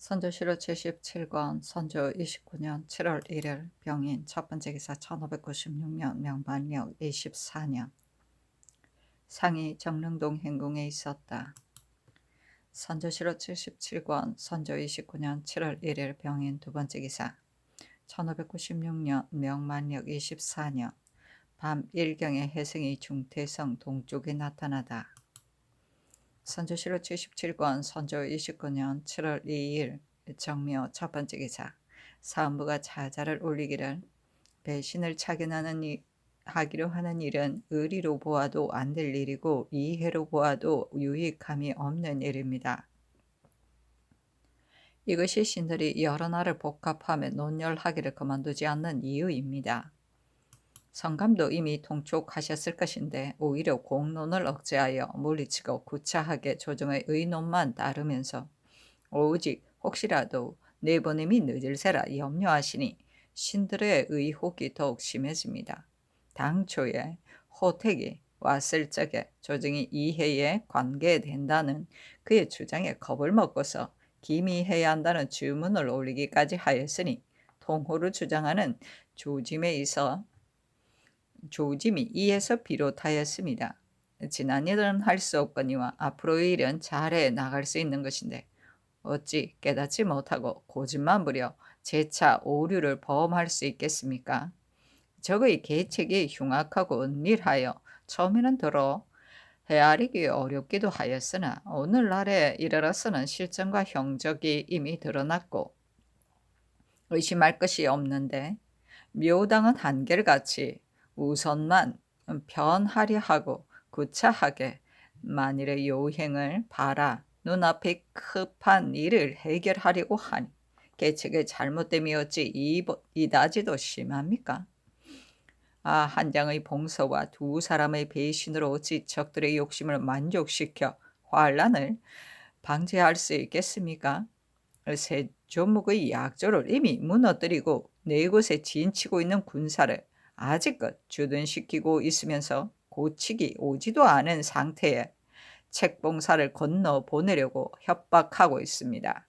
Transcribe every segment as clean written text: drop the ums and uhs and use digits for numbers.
선조실록 77권 선조 29년 7월 1일 병인 첫 번째 기사 1596년 명만력 24년 상이 정릉동 행궁에 있었다. 선조실록 77권 선조 29년 7월 1일 병인 두 번째 기사 1596년 명만력 24년 밤 1경에 혜승이 중태성 동쪽에 나타나다. 선조실록 77권 선조 29년 7월 2일 정묘 첫 번째 기사 사음부가 자자를 올리기를 배신을 하기로 하는 일은 의리로 보아도 안 될 일이고 이해로 보아도 유익함이 없는 일입니다. 이것이 신들이 여러 날을 복합하며 논열하기를 그만두지 않는 이유입니다. 성감도 이미 통촉하셨을 것인데 오히려 공론을 억제하여 물리치고 구차하게 조정의 의논만 따르면서 오직 혹시라도 내보냄이 늦을세라 염려하시니 신들의 의혹이 더욱 심해집니다. 당초에 호택이 왔을 적에 조정이 이해에 관계된다는 그의 주장에 겁을 먹고서 기미해야 한다는 주문을 올리기까지 하였으니 통호를 주장하는 조짐이 이에서 비롯하였습니다. 지난 일은 할 수 없거니와 앞으로의 일은 잘해 나갈 수 있는 것인데 어찌 깨닫지 못하고 고집만 부려 재차 오류를 범할 수 있겠습니까? 적의 계책이 흉악하고 은밀하여 처음에는 들어 헤아리기 어렵기도 하였으나 오늘날에 이르러서는 실정과 형적이 이미 드러났고 의심할 것이 없는데 묘당은 한결같이 우선만 편하려 하고 구차하게 만일의 요행을 바라 눈앞에 급한 일을 해결하려고 하니 계책의 잘못됨이 어찌 이다지도 심합니까? 한 장의 봉서와 두 사람의 배신으로 어찌 적들의 욕심을 만족시켜 환란을 방지할 수 있겠습니까? 세조목의 약조를 이미 무너뜨리고 네 곳에 진치고 있는 군사를 아직껏 주둔시키고 있으면서 고치기 오지도 않은 상태에 책봉사를 건너 보내려고 협박하고 있습니다.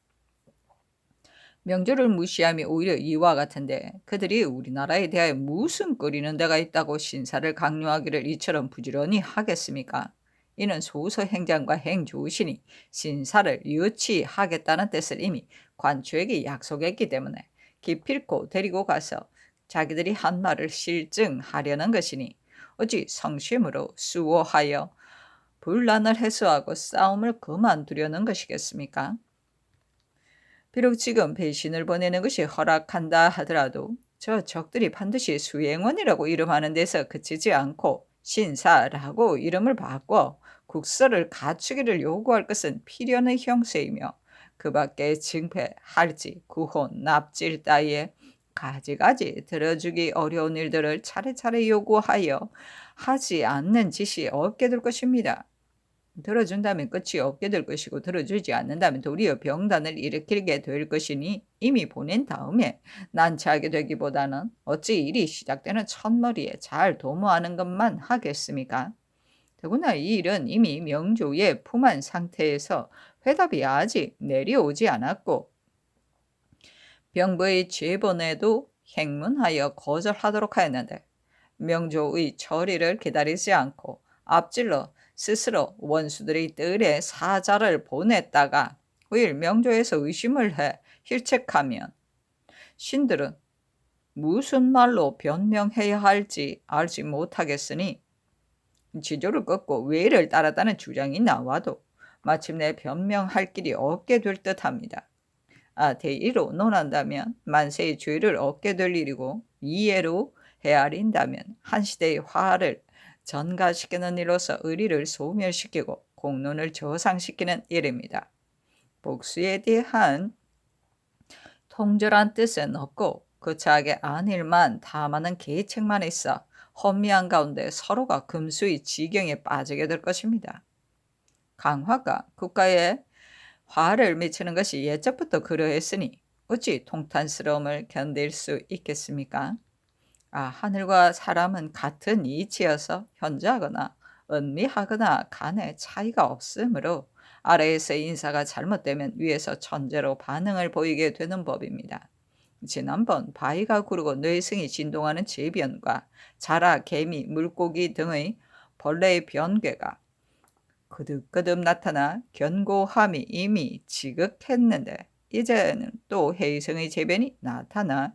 명조를 무시함이 오히려 이와 같은데 그들이 우리나라에 대하여 무슨 끓이는 데가 있다고 신사를 강요하기를 이처럼 부지런히 하겠습니까? 이는 소서 행장과 행조신이 신사를 유치하겠다는 뜻을 이미 관초에게 약속했기 때문에 기필코 데리고 가서 자기들이 한 말을 실증하려는 것이니 어찌 성심으로 수호하여 분란을 해소하고 싸움을 그만두려는 것이겠습니까? 비록 지금 배신을 보내는 것이 허락한다 하더라도 저 적들이 반드시 수행원이라고 이름하는 데서 그치지 않고 신사라고 이름을 바꿔 국서를 갖추기를 요구할 것은 필연의 형세이며 그 밖에 증패, 할지, 구혼, 납질 따위에 가지가지 들어주기 어려운 일들을 차례차례 요구하여 하지 않는 짓이 없게 될 것입니다. 들어준다면 끝이 없게 될 것이고 들어주지 않는다면 도리어 병단을 일으키게 될 것이니 이미 보낸 다음에 난처하게 되기보다는 어찌 일이 시작되는 첫머리에 잘 도모하는 것만 하겠습니까? 더구나 이 일은 이미 명조에 품한 상태에서 회답이 아직 내려오지 않았고 병부의 제본에도 행문하여 거절하도록 하였는데 명조의 처리를 기다리지 않고 앞질러 스스로 원수들의 뜰에 사자를 보냈다가 후일 명조에서 의심을 해 힐책하면 신들은 무슨 말로 변명해야 할지 알지 못하겠으니 지조를 꺾고 외를 따랐다는 주장이 나와도 마침내 변명할 길이 없게 될 듯합니다. 대의로 논한다면 만세의 죄를 얻게 될 일이고 이해로 헤아린다면 한 시대의 화를 전가시키는 일로서 의리를 소멸시키고 공론을 저상시키는 일입니다. 복수에 대한 통절한 뜻은 없고 거창하게 안일만 탐하는 계책만 있어 혼미한 가운데 서로가 금수의 지경에 빠지게 될 것입니다. 강화가 국가에 화를 미치는 것이 예적부터 그러했으니 어찌 통탄스러움을 견딜 수 있겠습니까? 하늘과 사람은 같은 이치여서 현저하거나 은미하거나 간에 차이가 없으므로 아래에서 인사가 잘못되면 위에서 천재로 반응을 보이게 되는 법입니다. 지난번 바위가 구르고 뇌승이 진동하는 재변과 자라, 개미, 물고기 등의 벌레의 변괴가 거듭거듭 나타나 견고함이 이미 지극했는데 이제는 또 해성의 재변이 나타나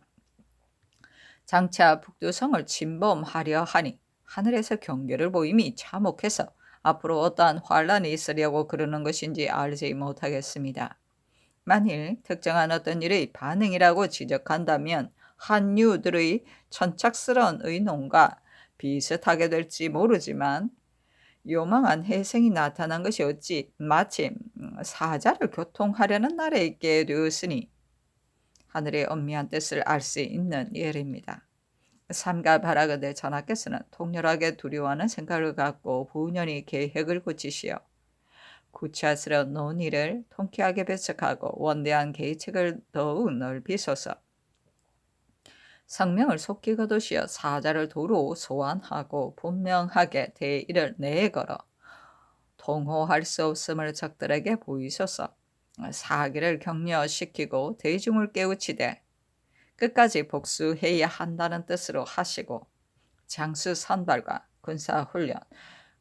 장차 북두성을 침범하려 하니 하늘에서 경계를 보임이 참혹해서 앞으로 어떠한 환란이 있으려고 그러는 것인지 알지 못하겠습니다. 만일 특정한 어떤 일의 반응이라고 지적한다면 한유들의 천착스러운 의논과 비슷하게 될지 모르지만 요망한 해성이 나타난 것이 어찌 마침 사자를 교통하려는 날에 있게 되었으니 하늘의 엄미한 뜻을 알 수 있는 예입니다. 삼가 바라건대 전하께서는 통렬하게 두려워하는 생각을 갖고 부연히 계획을 굳히시어 구차스러운 논의를 통쾌하게 배척하고 원대한 계책을 더욱 넓히소서. 성명을 속히 거두시어 사자를 도로 소환하고 분명하게 대의를 내걸어 통호할 수 없음을 적들에게 보이소서. 사기를 격려시키고 대중을 깨우치되 끝까지 복수해야 한다는 뜻으로 하시고 장수 선발과 군사훈련,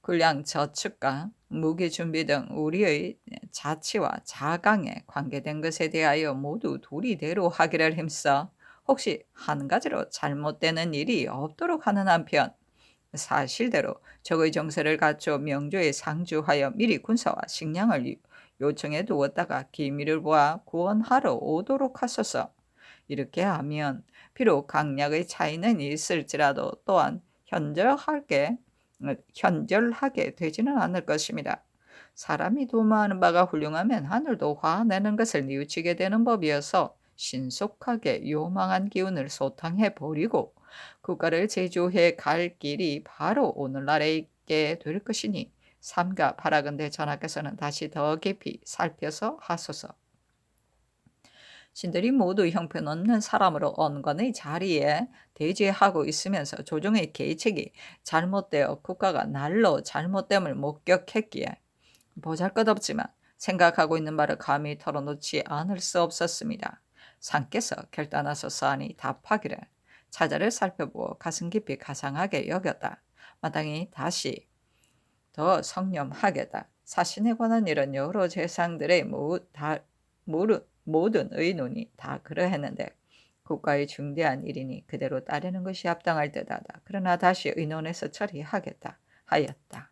군량 저축과 무기 준비 등 우리의 자치와 자강에 관계된 것에 대하여 모두 도리대로 하기를 힘써 혹시 한 가지로 잘못되는 일이 없도록 하는 한편 사실대로 적의 정세를 갖춰 명조에 상주하여 미리 군사와 식량을 요청해 두었다가 기미를 보아 구원하러 오도록 하소서. 이렇게 하면 비록 강약의 차이는 있을지라도 또한 현절하게 되지는 않을 것입니다. 사람이 도모하는 바가 훌륭하면 하늘도 화내는 것을 뉘우치게 되는 법이어서 신속하게 요망한 기운을 소탕해 버리고 국가를 제조해 갈 길이 바로 오늘날에 있게 될 것이니 삼가 바라건대 전하께서는 다시 더 깊이 살펴서 하소서. 신들이 모두 형편없는 사람으로 언관의 자리에 대지하고 있으면서 조정의 계책이 잘못되어 국가가 날로 잘못됨을 목격했기에 보잘것없지만 생각하고 있는 말을 감히 털어놓지 않을 수 없었습니다. 상께서 결단하소서 하니 답하기를 차자를 살펴보고 가슴 깊이 가상하게 여겼다. 마땅히 다시 더 성념하겠다. 사신에 관한 일은 여러 재상들의 모든 의논이 다 그러했는데 국가의 중대한 일이니 그대로 따르는 것이 합당할 듯하다. 그러나 다시 의논해서 처리하겠다 하였다.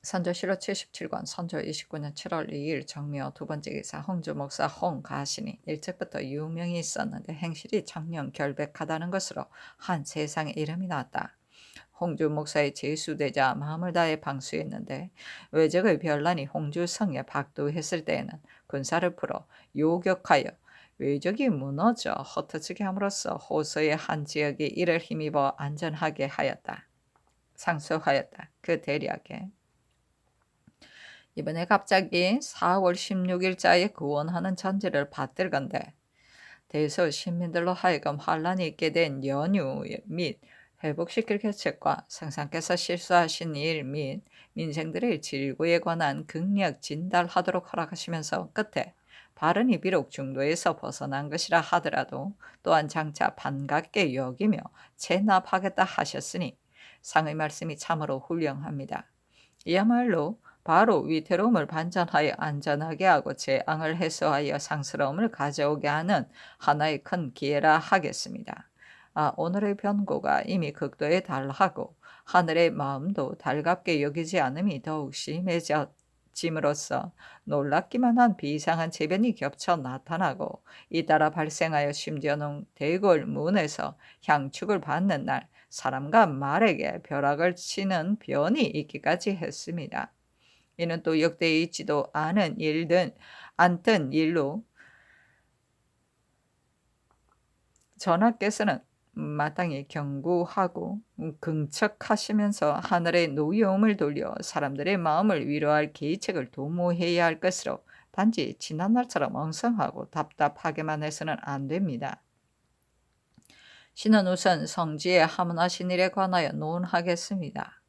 선조실록 77권 선조 29년 7월 2일 정묘 두 번째 기사 홍주 목사 홍가신이 일찍부터 유명이 있었는데 행실이 청렴 결백하다는 것으로 한 세상에 이름이 났다. 홍주 목사의 제수되자 마음을 다해 방수했는데 외적의 변란이 홍주성에 박도했을 때에는 군사를 풀어 요격하여 외적이 무너져 흩어지게 함으로써 호서의 한 지역이 이를 힘입어 안전하게 하였다. 상수하였다. 그 대략에 이번에 갑자기 4월 16일자에 구원하는 전제를 받들건대 대서 시민들로 하여금 환란이 있게 된 연유 및 회복시킬 계책과 성상께서 실수하신 일 및 민생들의 질고에 관한 극력 진달하도록 허락하시면서 끝에 발언이 비록 중도에서 벗어난 것이라 하더라도 또한 장차 반갑게 여기며 체납하겠다 하셨으니 상의 말씀이 참으로 훌륭합니다. 이야말로 바로 위태로움을 반전하여 안전하게 하고 재앙을 해소하여 상스러움을 가져오게 하는 하나의 큰 기회라 하겠습니다. 오늘의 변고가 이미 극도에 달하고 하늘의 마음도 달갑게 여기지 않음이 더욱 심해짐으로써 놀랍기만 한 비상한 재변이 겹쳐 나타나고 잇따라 발생하여 심지어는 대궐 문에서 향축을 받는 날 사람과 말에게 벼락을 치는 변이 있기까지 했습니다. 이는 또 역대 있지도 않은 일로 전하께서는 마땅히 경고하고 긍척하시면서 하늘의 노여움을 돌려 사람들의 마음을 위로할 계책을 도모해야 할 것으로 단지 지난날처럼 엉성하고 답답하게만 해서는 안 됩니다. 신은 우선 성지에 하문하신 일에 관하여 논하겠습니다.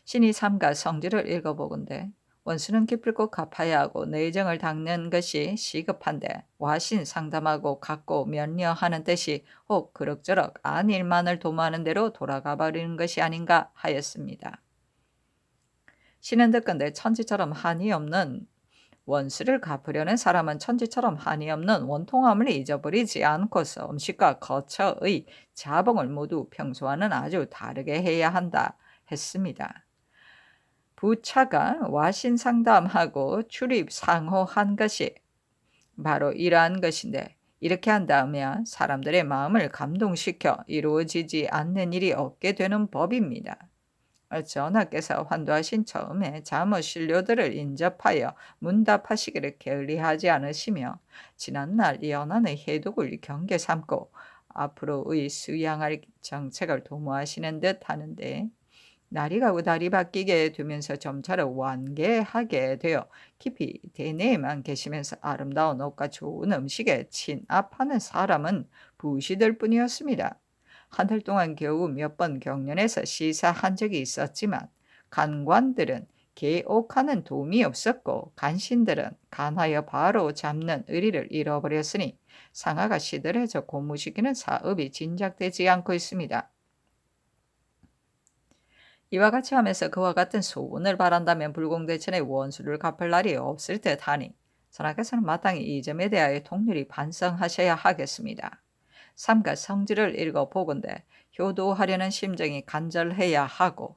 신이 삼가 성질을 읽어보건대 원수는 기필코 갚아야 하고 내정을 닦는 것이 시급한데 와신 상담하고 갚고 면려하는 뜻이 혹 그럭저럭 안일만을 도모하는 대로 돌아가 버리는 것이 아닌가 하였습니다. 신은 듣건대 천지처럼 한이 없는 원수를 갚으려는 사람은 천지처럼 한이 없는 원통함을 잊어버리지 않고서 음식과 거처의 자봉을 모두 평소와는 아주 다르게 해야 한다 했습니다. 부차가 와신 상담하고 출입 상호한 것이 바로 이러한 것인데 이렇게 한다면 사람들의 마음을 감동시켜 이루어지지 않는 일이 없게 되는 법입니다. 전하께서 환도하신 처음에 자모신료들을 인접하여 문답하시기를 게을리하지 않으시며 지난날 연한의 해독을 경계 삼고 앞으로의 수양할 정책을 도모하시는 듯 하는데 날이 가고 달이 바뀌게 되면서 점차로 완개하게 되어 깊이 대내에만 계시면서 아름다운 옷과 좋은 음식에 친압하는 사람은 부시들 뿐이었습니다. 한 달 동안 겨우 몇 번 경련에서 시사한 적이 있었지만 간관들은 개옥하는 도움이 없었고 간신들은 간하여 바로 잡는 의리를 잃어버렸으니 상하가 시들해져 고무시키는 사업이 진작되지 않고 있습니다. 이와 같이 하면서 그와 같은 소원을 바란다면 불공대천의 원수를 갚을 날이 없을 듯하니 전하께서는 마땅히 이 점에 대하여 통렬히 반성하셔야 하겠습니다. 삼가 성질을 읽어보건대 효도하려는 심정이 간절해야 하고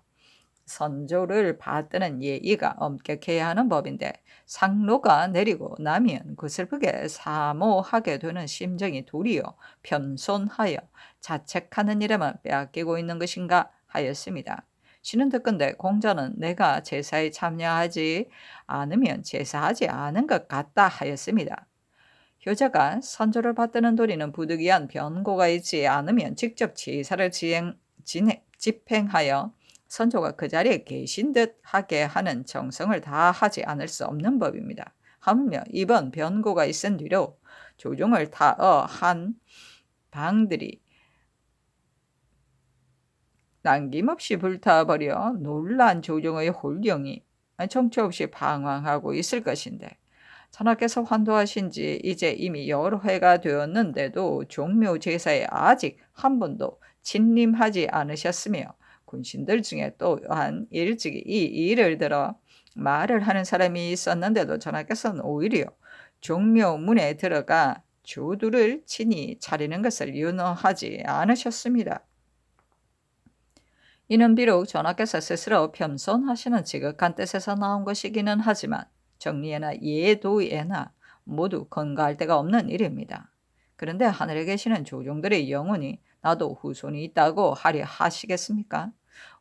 선조를 받드는 예의가 엄격해야 하는 법인데 상로가 내리고 나면 그 슬프게 사모하게 되는 심정이 도리어 겸손하여 자책하는 일에만 빼앗기고 있는 것인가 하였습니다. 신은 듣건대 공자는 내가 제사에 참여하지 않으면 제사하지 않은 것 같다 하였습니다. 효자가 선조를 받드는 도리는 부득이한 변고가 있지 않으면 직접 제사를 집행하여 선조가 그 자리에 계신 듯 하게 하는 정성을 다하지 않을 수 없는 법입니다. 하물며 이번 변고가 있은 뒤로 조종을 타어한 방들이 남김없이 불타버려 놀란 조정의 홀령이 정처 없이 방황하고 있을 것인데 전하께서 환도하신 지 이제 이미 여러 해가 되었는데도 종묘 제사에 아직 한 번도 침림하지 않으셨으며 군신들 중에 또한 일찍이 이 일을 들어 말을 하는 사람이 있었는데도 전하께서는 오히려 종묘 문에 들어가 조두를 친히 차리는 것을 윤허하지 않으셨습니다. 이는 비록 전하께서 스스로 겸손하시는 지극한 뜻에서 나온 것이기는 하지만 정리에나 예도에나 모두 건가할 데가 없는 일입니다. 그런데 하늘에 계시는 조종들의 영혼이 나도 후손이 있다고 하려 하시겠습니까?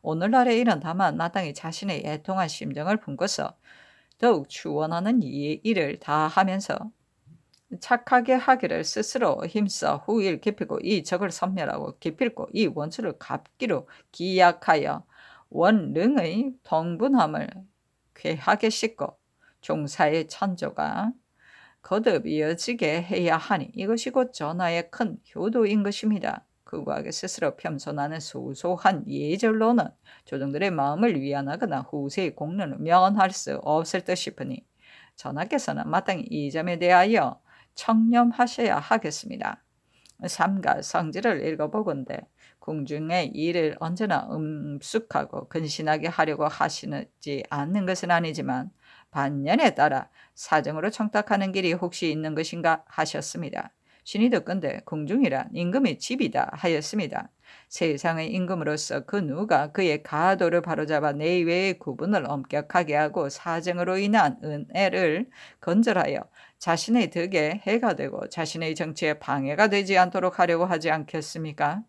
오늘날의 일은 다만 마땅히 자신의 애통한 심정을 품고서 더욱 추원하는 이 일을 다하면서 착하게 하기를 스스로 힘써 후일 기피고 이 적을 섬멸하고 기필코 이 원수를 갚기로 기약하여 원릉의 통분함을 쾌하게 씻고 종사의 천조가 거듭 이어지게 해야 하니 이것이 곧 전하의 큰 효도인 것입니다. 그 과하게 스스로 겸손하는 소소한 예절로는 조정들의 마음을 위안하거나 후세의 공로를 면할 수 없을 듯 싶으니 전하께서는 마땅히 이 점에 대하여 청렴하셔야 하겠습니다. 삼가 성질을 읽어보건대 궁중의 일을 언제나 음숙하고 근신하게 하려고 하시지 않는 것은 아니지만 반년에 따라 사정으로 청탁하는 길이 혹시 있는 것인가 하셨습니다. 신이 듣건대 궁중이란 임금의 집이다 하였습니다. 세상의 임금으로서 그 누가 그의 가도를 바로잡아 내외의 구분을 엄격하게 하고 사정으로 인한 은혜를 건절하여 자신의 덕에 해가 되고 자신의 정치에 방해가 되지 않도록 하려고 하지 않겠습니까?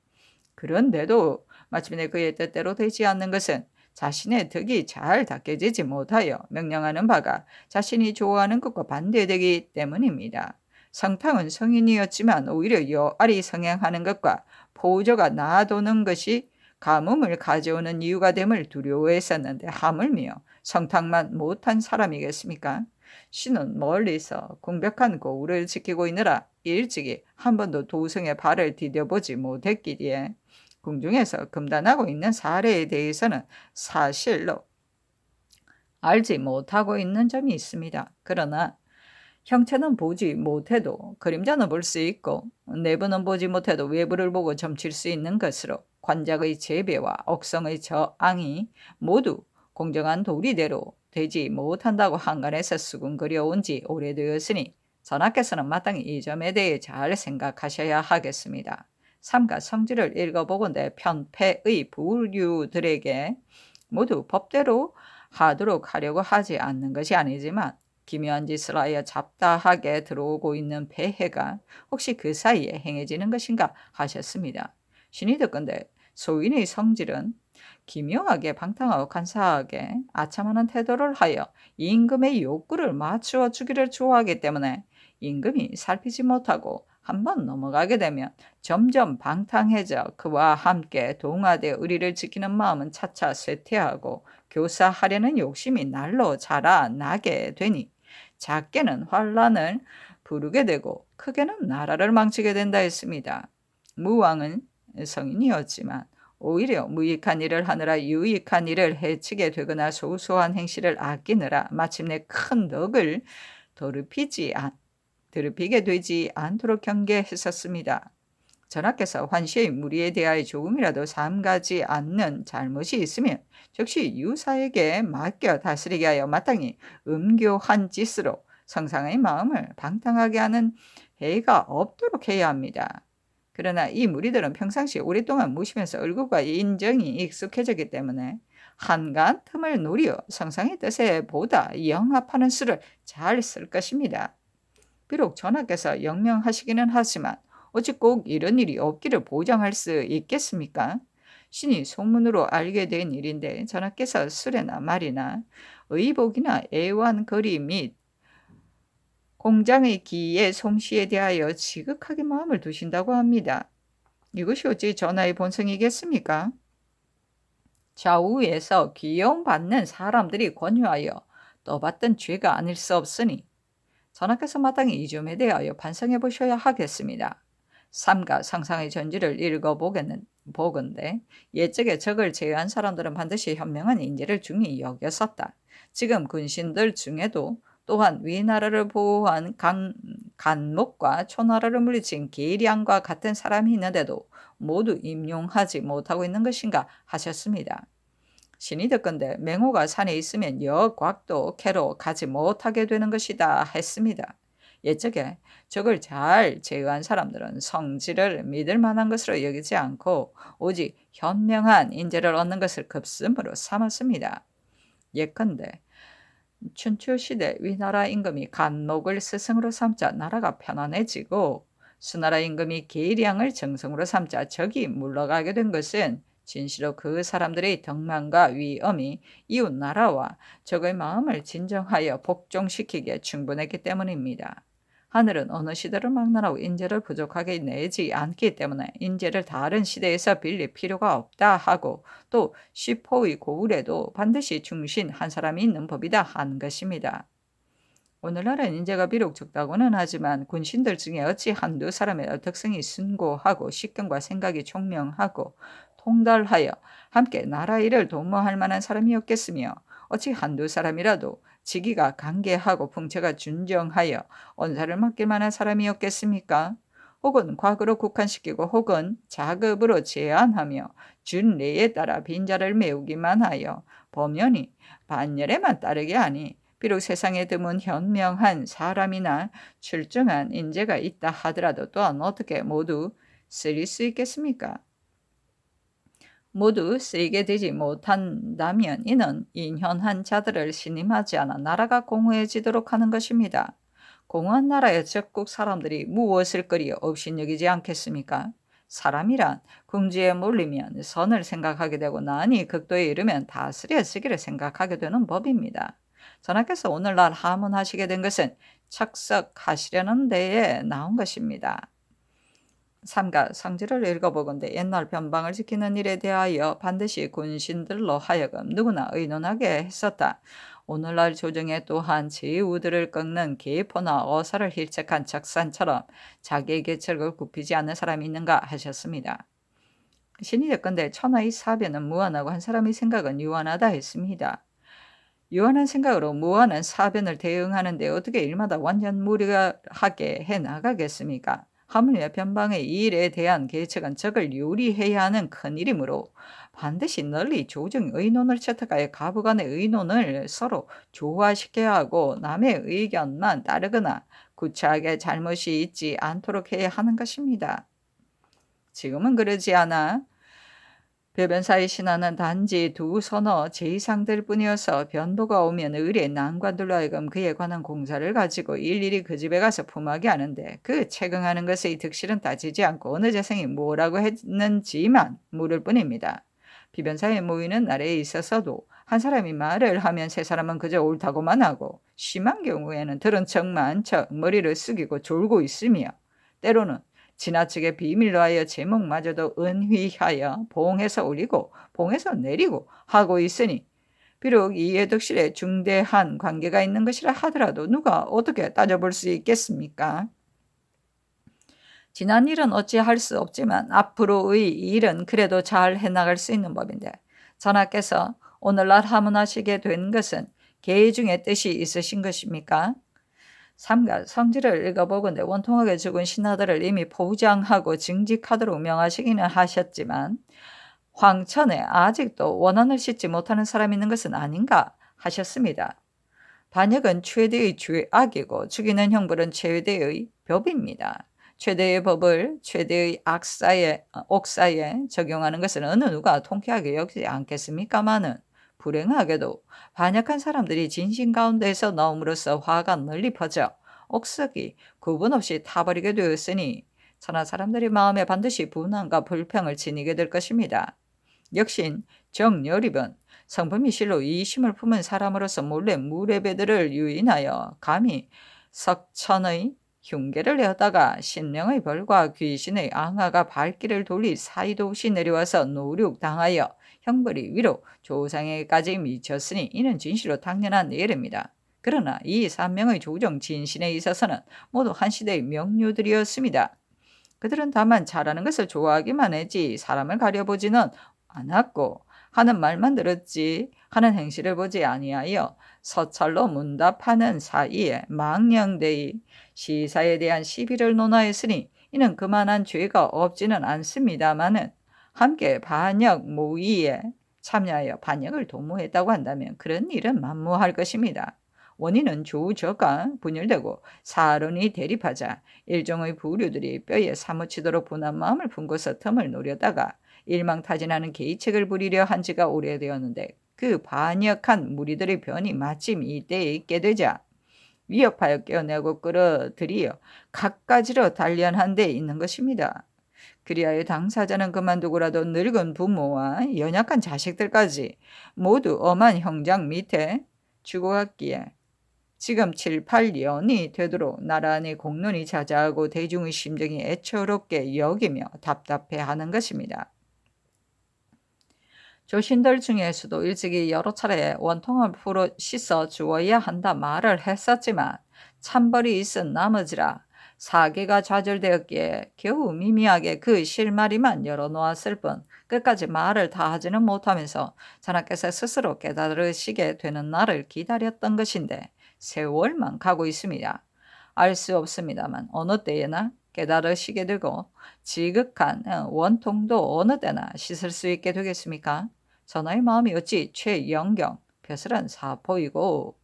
그런데도 마침내 그의 뜻대로 되지 않는 것은 자신의 덕이 잘 닦여지지 못하여 명령하는 바가 자신이 좋아하는 것과 반대되기 때문입니다. 성탕은 성인이었지만 오히려 여알이 성행하는 것과 포저가 나아도는 것이 가뭄을 가져오는 이유가 됨을 두려워했었는데 하물며 성탕만 못한 사람이겠습니까? 신은 멀리서 궁벽한 고을을 지키고 있느라 일찍이 한 번도 도성에 발을 디뎌보지 못했기에 궁중에서 금단하고 있는 사례에 대해서는 사실로 알지 못하고 있는 점이 있습니다. 그러나 형체는 보지 못해도 그림자는 볼 수 있고 내부는 보지 못해도 외부를 보고 점칠 수 있는 것으로 관작의 재배와 억성의 저항이 모두 공정한 도리대로 되지 못한다고 한간에서 수군거려온 지 오래되었으니 전하께서는 마땅히 이 점에 대해 잘 생각하셔야 하겠습니다. 삼가 성질을 읽어보건대 편패의 부류들에게 모두 법대로 하도록 하려고 하지 않는 것이 아니지만 기묘한 짓을 하여 잡다하게 들어오고 있는 폐해가 혹시 그 사이에 행해지는 것인가 하셨습니다. 신이 듣건대 소인의 성질은 기묘하게 방탕하고 간사하게 아참하는 태도를 하여 임금의 욕구를 맞추어 주기를 좋아하기 때문에 임금이 살피지 못하고 한번 넘어가게 되면 점점 방탕해져 그와 함께 동화되어 의리를 지키는 마음은 차차 쇠퇴하고 교사하려는 욕심이 날로 자라나게 되니 작게는 환란을 부르게 되고 크게는 나라를 망치게 된다 했습니다. 무왕은 성인이었지만 오히려 무익한 일을 하느라 유익한 일을 해치게 되거나 소소한 행실을 아끼느라 마침내 큰 덕을 더럽히게 되지 않도록 경계했었습니다. 전하께서 환시의 무리에 대하여 조금이라도 삼가지 않는 잘못이 있으면 즉시 유사에게 맡겨 다스리게 하여 마땅히 음교한 짓으로 성상의 마음을 방탕하게 하는 해가 없도록 해야 합니다. 그러나 이 무리들은 평상시 오랫동안 모시면서 얼굴과 인정이 익숙해졌기 때문에 한간 틈을 노려 성상의 뜻에 보다 영합하는 수를 잘 쓸 것입니다. 비록 전하께서 영명하시기는 하지만 어찌 꼭 이런 일이 없기를 보장할 수 있겠습니까? 신이 소문으로 알게 된 일인데 전하께서 수레나 말이나 의복이나 애완거리 및 공장의 기의 솜씨에 대하여 지극하게 마음을 두신다고 합니다. 이것이 어찌 전하의 본성이겠습니까? 좌우에서 귀여움받는 사람들이 권유하여 떠받든 죄가 아닐 수 없으니 전하께서 마땅히 이 점에 대하여 반성해 보셔야 하겠습니다. 삼가 상상의 전지를 읽어보건대 옛적에 적을 제외한 사람들은 반드시 현명한 인재를 중히 여겼었다. 지금 군신들 중에도 또한 위나라를 보호한 간목과 초나라를 물리친 계량과 같은 사람이 있는데도 모두 임용하지 못하고 있는 것인가 하셨습니다. 신이 듣건대 맹호가 산에 있으면 여곽도 캐로 가지 못하게 되는 것이다 했습니다. 옛적에 적을 잘 제어한 사람들은 성질을 믿을 만한 것으로 여기지 않고 오직 현명한 인재를 얻는 것을 급심으로 삼았습니다. 예컨대 춘추시대 위나라 임금이 간목을 스승으로 삼자 나라가 편안해지고 수나라 임금이 계량을 정성으로 삼자 적이 물러가게 된 것은 진시로 그 사람들의 덕망과 위엄이 이웃 나라와 적의 마음을 진정하여 복종시키기에 충분했기 때문입니다. 하늘은 어느 시대를 막론하고 인재를 부족하게 내지 않기 때문에 인재를 다른 시대에서 빌릴 필요가 없다 하고 또 시포의 고을에도 반드시 중신 한 사람이 있는 법이다 한 것입니다. 오늘날은 인재가 비록 적다고는 하지만 군신들 중에 어찌 한두 사람의 덕성이 순고하고 식견과 생각이 총명하고 통달하여 함께 나라 일을 도모할 만한 사람이 없겠으며 어찌 한두 사람이라도 직위가 간계하고 풍채가 준정하여 언사를 맡길 만한 사람이 없겠습니까? 혹은 과거로 국한시키고 혹은 자급으로 제한하며 준례에 따라 빈자를 메우기만 하여 범연히 반열에만 따르게 하니 비록 세상에 드문 현명한 사람이나 출중한 인재가 있다 하더라도 또한 어떻게 모두 쓰일 수 있겠습니까? 모두 쓰이게 되지 못한다면 이는 인현한 자들을 신임하지 않아 나라가 공허해지도록 하는 것입니다. 공허한 나라의 적국 사람들이 무엇을 거리 업신여기지 않겠습니까? 사람이란 궁지에 몰리면 선을 생각하게 되고 난이 극도에 이르면 다스려지기를 생각하게 되는 법입니다. 전하께서 오늘날 하문하시게 된 것은 착석하시려는 데에 나온 것입니다. 삼가 성질을 읽어보건대 옛날 변방을 지키는 일에 대하여 반드시 군신들로 하여금 누구나 의논하게 했었다. 오늘날 조정에 또한 제우들을 꺾는 계포나 어사를 힐책한 적산처럼 자기의 계책을 굽히지 않는 사람이 있는가 하셨습니다. 신이 듣건대 천하의 사변은 무한하고 한 사람의 생각은 유한하다 했습니다. 유한한 생각으로 무한한 사변을 대응하는데 어떻게 일마다 완전 무리하게 해나가겠습니까? 하물며 변방의 이 일에 대한 계책은 적을 요리해야 하는 큰일이므로 반드시 널리 조정 의논을 채택하여 가부 간의 의논을 서로 조화시켜야 하고 남의 의견만 따르거나 구차하게 잘못이 있지 않도록 해야 하는 것입니다. 지금은 그러지 않아 배변사의 신하는 단지 두 서너 제2상들 뿐이어서 변보가 오면 의뢰 난관들로 하여금 그에 관한 공사를 가지고 일일이 그 집에 가서 품하게 하는데 그 채경하는 것의 득실은 따지지 않고 어느 재생이 뭐라고 했는지만 물을 뿐입니다. 비변사의 모이는 날에 있어서도 한 사람이 말을 하면 세 사람은 그저 옳다고만 하고 심한 경우에는 들은 척만 척 머리를 숙이고 졸고 있으며 때로는 지나치게 비밀로 하여 제목마저도 은휘하여 봉해서 올리고 봉해서 내리고 하고 있으니 비록 이 예덕실에 중대한 관계가 있는 것이라 하더라도 누가 어떻게 따져볼 수 있겠습니까? 지난 일은 어찌할 수 없지만 앞으로의 일은 그래도 잘 해나갈 수 있는 법인데 전하께서 오늘날 하문하시게 된 것은 계의 중에 뜻이 있으신 것입니까? 삼가 성질을 읽어보건대 원통하게 죽은 신하들을 이미 포장하고 징직하도록 명하시기는 하셨지만 황천에 아직도 원한을 씻지 못하는 사람이 있는 것은 아닌가 하셨습니다. 반역은 최대의 죄악이고 죽이는 형벌은 최대의 법입니다. 최대의 법을 최대의 옥사에 적용하는 것은 어느 누가 통쾌하게 여기지 않겠습니까마는 불행하게도 반역한 사람들이 진심 가운데에서 나옴으로써 화가 널리 퍼져 옥석이 구분 없이 타버리게 되었으니 천하 사람들의 마음에 반드시 분함과 불평을 지니게 될 것입니다. 역신 정여립은 성품이 실로 이심을 품은 사람으로서 몰래 무례배들을 유인하여 감히 석천의 흉계를 내었다가 신령의 벌과 귀신의 앙하가 발길을 돌리 사이도 없이 내려와서 노륙당하여 형벌이 위로 조상에게까지 미쳤으니 이는 진실로 당연한 예입니다. 그러나 이 3명의 조정 진신에 있어서는 모두 한 시대의 명류들이었습니다. 그들은 다만 잘하는 것을 좋아하기만 했지 사람을 가려보지는 않았고 하는 말만 들었지 하는 행실을 보지 아니하여 서찰로 문답하는 사이에 망령되이 시사에 대한 시비를 논하였으니 이는 그만한 죄가 없지는 않습니다마는 함께 반역 모의에 참여하여 반역을 도모했다고 한다면 그런 일은 만무할 것입니다. 원인은 조저가 분열되고 사론이 대립하자 일종의 부류들이 뼈에 사무치도록 분한 마음을 품고서 틈을 노려다가 일망타진하는 계책을 부리려 한 지가 오래되었는데 그 반역한 무리들의 변이 마침 이때에 있게 되자 위협하여 깨어내고 끌어들이어 갖가지로 단련한 데 있는 것입니다. 그리하여 당사자는 그만두고라도 늙은 부모와 연약한 자식들까지 모두 엄한 형장 밑에 죽어갔기에 지금 7, 8년이 되도록 나란히 공론이 자자하고 대중의 심정이 애처롭게 여기며 답답해하는 것입니다. 조신들 중에서도 일찍이 여러 차례 원통을 풀어 씻어 주어야 한다 말을 했었지만 찬벌이 있은 나머지라 사기가 좌절되었기에 겨우 미미하게 그 실마리만 열어놓았을 뿐 끝까지 말을 다 하지는 못하면서 전하께서 스스로 깨달으시게 되는 날을 기다렸던 것인데 세월만 가고 있습니다. 알 수 없습니다만 어느 때에나 깨달으시게 되고 지극한 원통도 어느 때나 씻을 수 있게 되겠습니까? 전하의 마음이 어찌 최영경 벼슬한 사포이고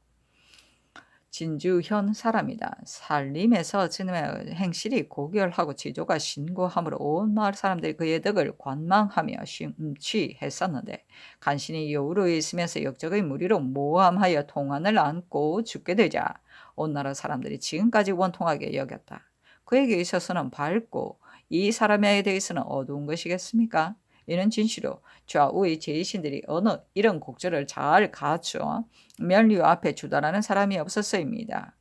진주현 사람이다. 살림에서 지금의 행실이 고결하고 지조가 신고함으로 온 마을 사람들이 그의 덕을 관망하며 심취했었는데 간신히 여우로에 있으면서 역적의 무리로 모함하여 통한을 안고 죽게 되자 온 나라 사람들이 지금까지 원통하게 여겼다. 그에게 있어서는 밝고 이 사람에 대해서는 어두운 것이겠습니까? 이는 진실로 좌우의 제신들이 어느 이런 곡절을 잘 갖추어 면류 앞에 주다라는 사람이 없었어입니다.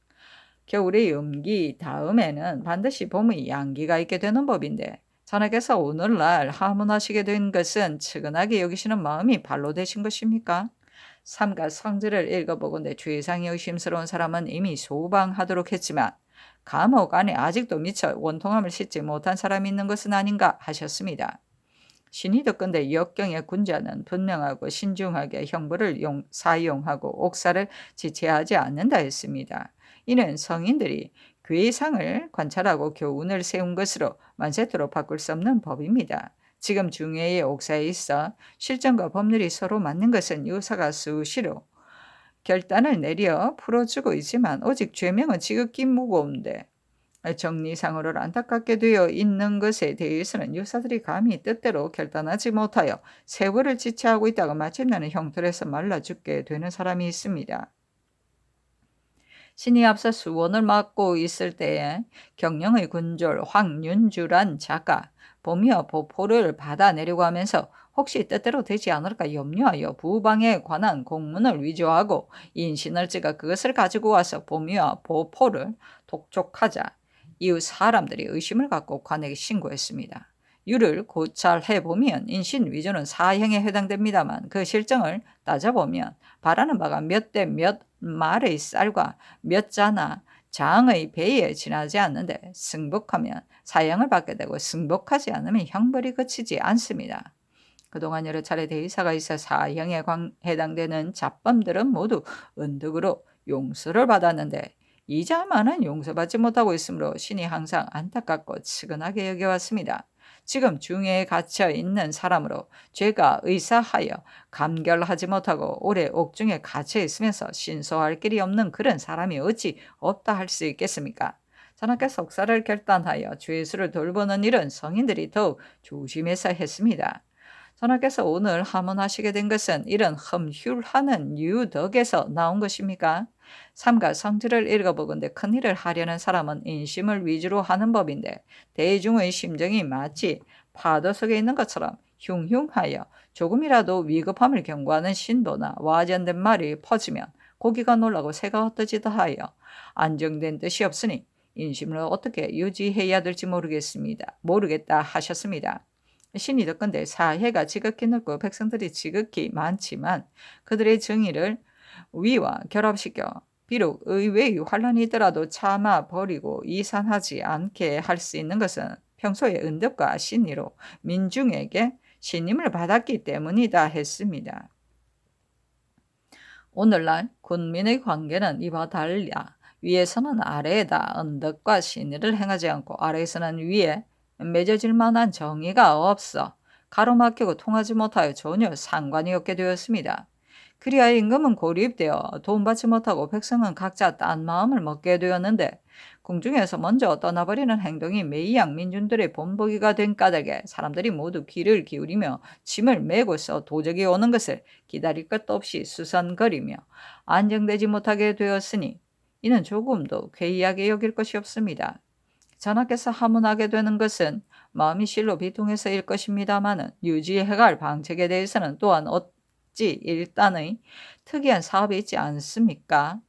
겨울의 음기 다음에는 반드시 봄의 양기가 있게 되는 법인데 전하께서 오늘날 하문하시게 된 것은 측은하게 여기시는 마음이 발로 되신 것입니까? 삼가 성질을 읽어보건대 죄상이 의심스러운 사람은 이미 소방하도록 했지만 감옥 안에 아직도 미처 원통함을 씻지 못한 사람이 있는 것은 아닌가 하셨습니다. 신이 덕건대 역경의 군자는 분명하고 신중하게 형벌을 사용하고 옥사를 지체하지 않는다 했습니다. 이는 성인들이 괴상을 관찰하고 교훈을 세운 것으로 만세토로 바꿀 수 없는 법입니다. 지금 중해의 옥사에 있어 실정과 법률이 서로 맞는 것은 유사가 수시로 결단을 내려 풀어주고 있지만 오직 죄명은 지극히 무거운데 정리상으로 안타깝게 되어 있는 것에 대해서는 유사들이 감히 뜻대로 결단하지 못하여 세월을 지체하고 있다가 마침내는 형틀에서 말라 죽게 되는 사람이 있습니다. 신이 앞서 수원을 맡고 있을 때에 경영의 군졸 황윤주란 작가 보미와 보포를 받아내려고 하면서 혹시 뜻대로 되지 않을까 염려하여 부방에 관한 공문을 위조하고 인신을 찍어 그것을 가지고 와서 보미와 보포를 독촉하자 이후 사람들이 의심을 갖고 관에게 신고했습니다. 유를 고찰해보면 인신 위조는 사형에 해당됩니다만 그 실정을 따져보면 바라는 바가 몇 대 몇 말의 쌀과 몇 자나 장의 배에 지나지 않는데 승복하면 사형을 받게 되고 승복하지 않으면 형벌이 그치지 않습니다. 그동안 여러 차례 대의사가 있어 사형에 해당되는 잡범들은 모두 은덕으로 용서를 받았는데 이자만은 용서받지 못하고 있으므로 신이 항상 안타깝고 측은하게 여겨왔습니다. 지금 중해에 갇혀 있는 사람으로 죄가 의사하여 감결하지 못하고 오래 옥중에 갇혀 있으면서 신소할 길이 없는 그런 사람이 어찌 없다 할 수 있겠습니까? 전하께서 옥사를 결단하여 죄수를 돌보는 일은 성인들이 더욱 조심해서 했습니다. 전하께서 오늘 하문하시게 된 것은 이런 험휼하는 유덕에서 나온 것입니까? 삼가 성질을 읽어보건대 큰일을 하려는 사람은 인심을 위주로 하는 법인데 대중의 심정이 마치 파도 속에 있는 것처럼 흉흉하여 조금이라도 위급함을 경고하는 신도나 와전된 말이 퍼지면 고기가 놀라고 새가 흩어지다 하여 안정된 뜻이 없으니 인심을 어떻게 유지해야 될지 모르겠다 하셨습니다. 신이 덕건대 사해가 지극히 넓고 백성들이 지극히 많지만 그들의 정의를 위와 결합시켜 비록 의외의 환란이 있더라도 참아 버리고 이산하지 않게 할 수 있는 것은 평소의 은덕과 신의로 민중에게 신임을 받았기 때문이다 했습니다. 오늘날 군민의 관계는 이와 달라 위에서는 아래에다 은덕과 신의를 행하지 않고 아래에서는 위에 맺어질 만한 정의가 없어 가로막히고 통하지 못하여 전혀 상관이 없게 되었습니다. 그리하여 임금은 고립되어 도움받지 못하고 백성은 각자 딴 마음을 먹게 되었는데 궁중에서 먼저 떠나버리는 행동이 매이양 민중들의 본보기가 된 까닭에 사람들이 모두 귀를 기울이며 짐을 메고서 도적이 오는 것을 기다릴 것도 없이 수선거리며 안정되지 못하게 되었으니 이는 조금도 괴이하게 여길 것이 없습니다. 전하께서 하문하게 되는 것은 마음이 실로 비통해서일 것입니다마는 유지해갈 방책에 대해서는 또한 어찌 일단의 특이한 사업이 있지 않습니까?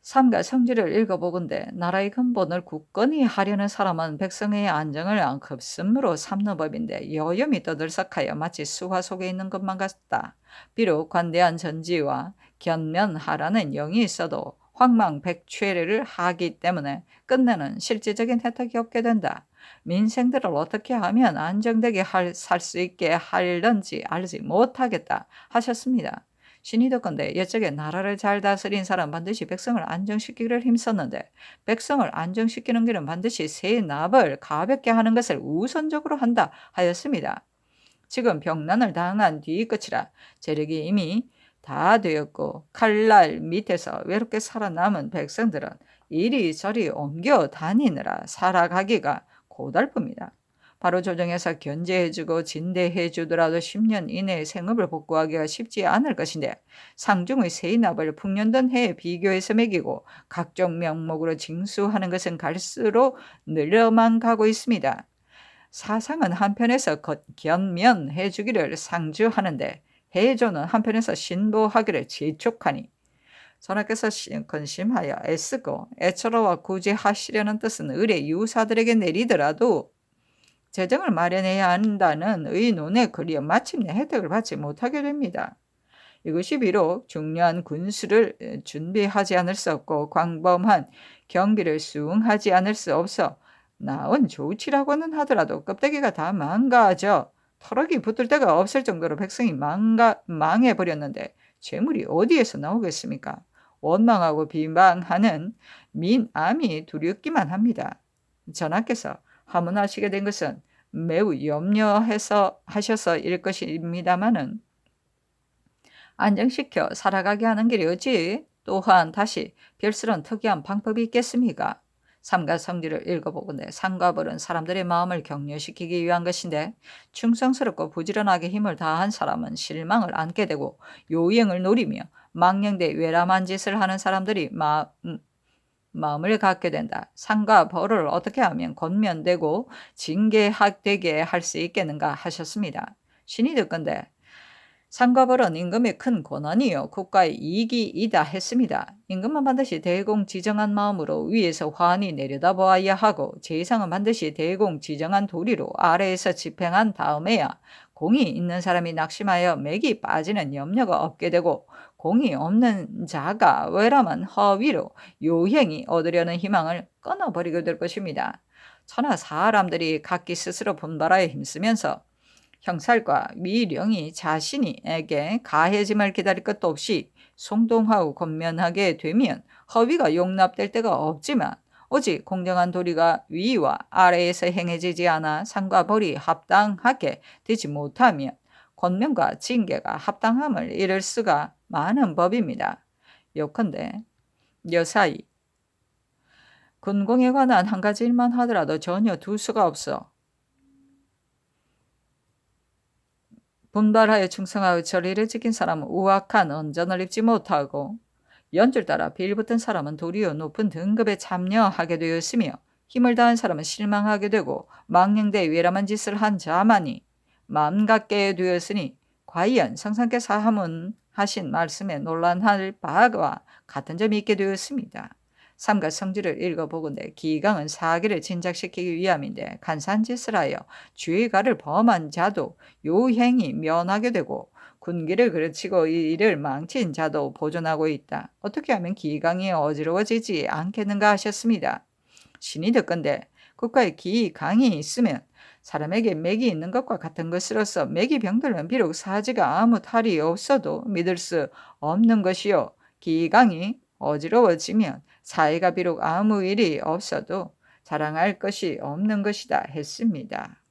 삼가 성질을 읽어보건대 나라의 근본을 굳건히 하려는 사람은 백성의 안정을 급선무로 삼는 법인데 여염이 떠들썩하여 마치 수화 속에 있는 것만 같다. 비록 관대한 전지와 견면하라는 영이 있어도 황망백취를 하기 때문에 끝내는 실질적인 혜택이 없게 된다. 민생들을 어떻게 하면 안정되게 살 수 있게 하려는지 알지 못하겠다 하셨습니다. 신이 덕건대 옛적에 나라를 잘 다스린 사람 반드시 백성을 안정시키기를 힘썼는데 백성을 안정시키는 길은 반드시 세납을 가볍게 하는 것을 우선적으로 한다 하였습니다. 지금 병난을 당한 뒤 끝이라 재력이 이미 다 되었고 칼날 밑에서 외롭게 살아남은 백성들은 이리저리 옮겨 다니느라 살아가기가 고달픕니다. 바로 조정에서 견제해주고 진대해주더라도 10년 이내에 생업을 복구하기가 쉽지 않을 것인데 상중의 세납을 풍년던 해에 비교해서 매기고 각종 명목으로 징수하는 것은 갈수록 늘어만 가고 있습니다. 사상은 한편에서 견면해주기를 상주하는데 해조는 한편에서 신보하기를 재촉하니 전하께서 근심하여 애쓰고 애처로와 구제하시려는 뜻은 을의 유사들에게 내리더라도 재정을 마련해야 한다는 의논에 그리어 마침내 혜택을 받지 못하게 됩니다. 이것이 비록 중요한 군수를 준비하지 않을 수 없고 광범한 경비를 수행하지 않을 수 없어 나은 조치라고는 하더라도 껍데기가 다 망가져 털럭이 붙을 데가 없을 정도로 백성이 망해버렸는데 재물이 어디에서 나오겠습니까? 원망하고 비방하는 민암이 두렵기만 합니다. 전하께서 하문하시게 된 것은 매우 염려해서 하셔서일 것입니다마는 안정시켜 살아가게 하는 길이 어찌 또한 다시 별스런 특이한 방법이 있겠습니까? 삼가 성질을 읽어보건대 상과벌은 사람들의 마음을 격려시키기 위한 것인데 충성스럽고 부지런하게 힘을 다한 사람은 실망을 안게 되고 요행을 노리며 망령되 외람한 짓을 하는 사람들이 마음을 갖게 된다. 상과 벌을 어떻게 하면 권면되고 징계되게 할 수 있겠는가 하셨습니다. 신이 듣건대 상과 벌은 임금의 큰 권한이요 국가의 이익이다 했습니다. 임금은 반드시 대공 지정한 마음으로 위에서 환히 내려다보아야 하고 제상은 반드시 대공 지정한 도리로 아래에서 집행한 다음에야 공이 있는 사람이 낙심하여 맥이 빠지는 염려가 없게 되고 공이 없는 자가 외람한 허위로 요행이 얻으려는 희망을 끊어버리게 될 것입니다. 천하 사람들이 각기 스스로 분발하여 힘쓰면서 형살과 미령이 자신에게 가해짐을 기다릴 것도 없이 송동하고 권면하게 되면 허위가 용납될 데가 없지만 오직 공정한 도리가 위와 아래에서 행해지지 않아 상과 벌이 합당하게 되지 못하면 권면과 징계가 합당함을 이룰 수가 많은 법입니다. 요컨대 여사이 군공에 관한 한 가지 일만 하더라도 전혀 둘 수가 없어 분발하여 충성하여 절의를 지킨 사람은 우악한 언전을 입지 못하고 연줄 따라 빌붙은 사람은 도리어 높은 등급에 참여하게 되었으며 힘을 다한 사람은 실망하게 되고 망령되이 외람한 짓을 한 자만이 마음 갖게 되었으니 과연 성상께서 하신 말씀에 논란할 바와 같은 점이 있게 되었습니다. 삼가 성질을 읽어보건대 기강은 사기를 진작시키기 위함인데 간사한 짓을 하여 주의가를 범한 자도 요행이 면하게 되고 군기를 그르치고 이를 망친 자도 보존하고 있다. 어떻게 하면 기강이 어지러워지지 않겠는가 하셨습니다. 신이 듣건대 국가에 기강이 있으면 사람에게 맥이 있는 것과 같은 것으로서 맥이 병들면 비록 사지가 아무 탈이 없어도 믿을 수 없는 것이요 기강이 어지러워지면 사이가 비록 아무 일이 없어도 자랑할 것이 없는 것이다 했습니다.